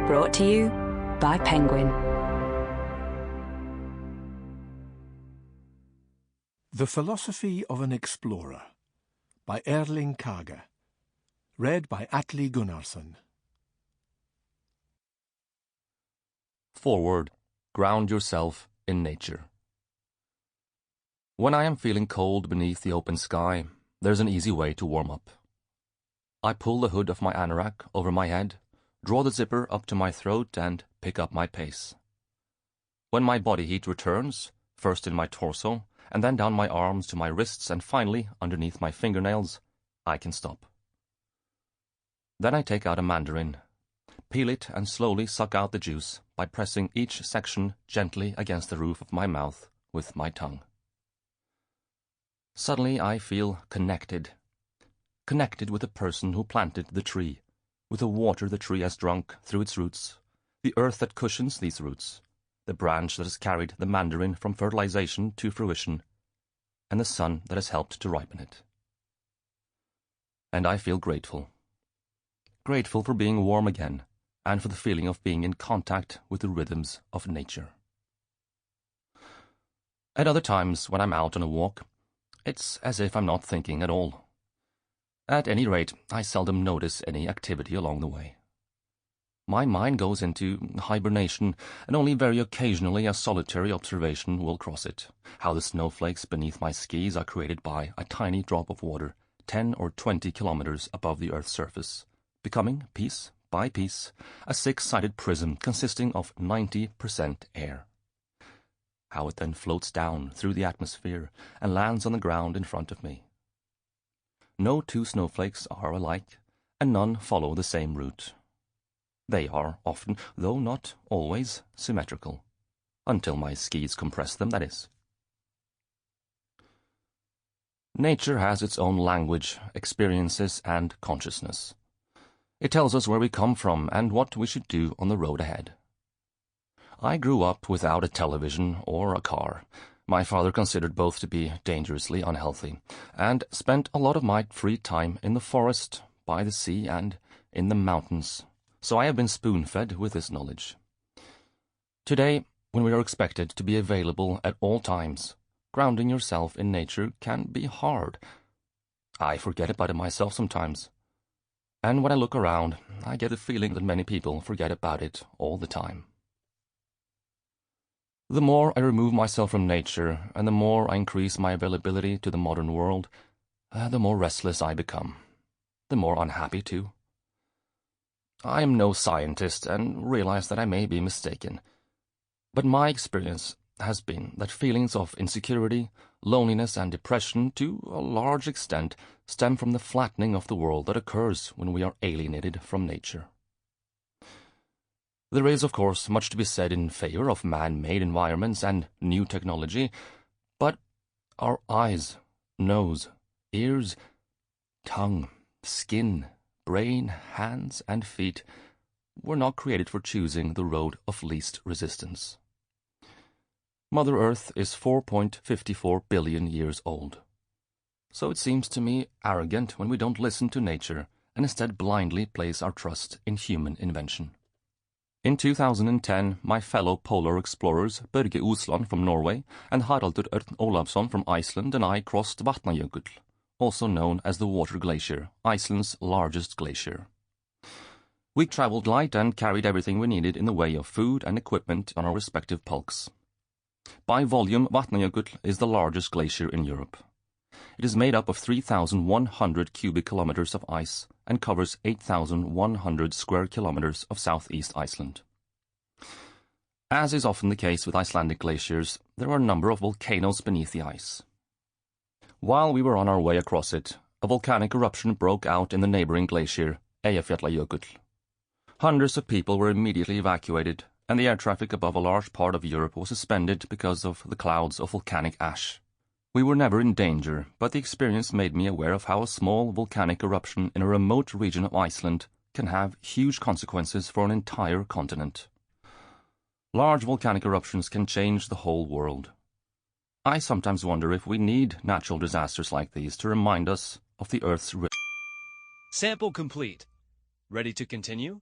Brought to you by Penguin. The Philosophy of an Explorer by Erling Kagge. Read by Atli Gunnarsson. Forward. Ground yourself in nature. When I am feeling cold beneath the open sky, there's an easy way to warm up. I pull the hood of my anorak over my head, draw the zipper up to my throat, and pick up my pace. When my body heat returns, first in my torso, and then down my arms to my wrists, and finally underneath my fingernails, I can stop. Then I take out a mandarin, peel it and slowly suck out the juice by pressing each section gently against the roof of my mouth with my tongue. Suddenly I feel connected with the person who planted the tree, with the water the tree has drunk through its roots, the earth that cushions these roots, the branch that has carried the mandarin from fertilization to fruition, and the sun that has helped to ripen it. And I feel grateful. Grateful for being warm again, and for the feeling of being in contact with the rhythms of nature. At other times, when I'm out on a walk, it's as if I'm not thinking at all. At any rate, I seldom notice any activity along the way. My mind goes into hibernation, and only very occasionally a solitary observation will cross it. How the snowflakes beneath my skis are created by a tiny drop of water 10 or 20 kilometers above the Earth's surface, becoming, piece by piece, a six-sided prism consisting of 90% air. How it then floats down through the atmosphere and lands on the ground in front of me. No two snowflakes are alike, and none follow the same route. They are often, though not always, symmetrical. Until my skis compress them, that is. Nature has its own language, experiences, and consciousness. It tells us where we come from and what we should do on the road ahead. I grew up without a television or a car. My father considered both to be dangerously unhealthy, and spent a lot of my free time in the forest, by the sea, and in the mountains. So I have been spoon-fed with this knowledge. Today, when we are expected to be available at all times, grounding yourself in nature can be hard. I forget about it myself sometimes. And when I look around, I get the feeling that many people forget about it all the time. The more I remove myself from nature, and the more I increase my availability to the modern world, the more restless I become. The more unhappy, too. I am no scientist, and realize that I may be mistaken. But my experience has been that feelings of insecurity, loneliness, and depression, to a large extent, stem from the flattening of the world that occurs when we are alienated from nature. There is, of course, much to be said in favor of man-made environments and new technology, but our eyes, nose, ears, tongue, skin, brain, hands, and feet were not created for choosing the road of least resistance. Mother Earth is 4.54 billion years old. So it seems to me arrogant when we don't listen to nature and instead blindly place our trust in human invention. In 2010, my fellow polar explorers Børge Osland from Norway and Haraldur Örn Ólafsson from Iceland and I crossed Vatnajökull, also known as the Water Glacier, Iceland's largest glacier. We traveled light and carried everything we needed in the way of food and equipment on our respective pulks. By volume, Vatnajökull is the largest glacier in Europe. It is made up of 3,100 cubic kilometers of ice and covers 8,100 square kilometers of southeast Iceland. As is often the case with Icelandic glaciers, there are a number of volcanoes beneath the ice. While we were on our way across it, a volcanic eruption broke out in the neighboring glacier, Eyjafjallajökull. Hundreds of people were immediately evacuated, and the air traffic above a large part of Europe was suspended because of the clouds of volcanic ash. We were never in danger, but the experience made me aware of how a small volcanic eruption in a remote region of Iceland can have huge consequences for an entire continent. Large volcanic eruptions can change the whole world. I sometimes wonder if we need natural disasters like these to remind us of the Earth's... Sample complete. Ready to continue?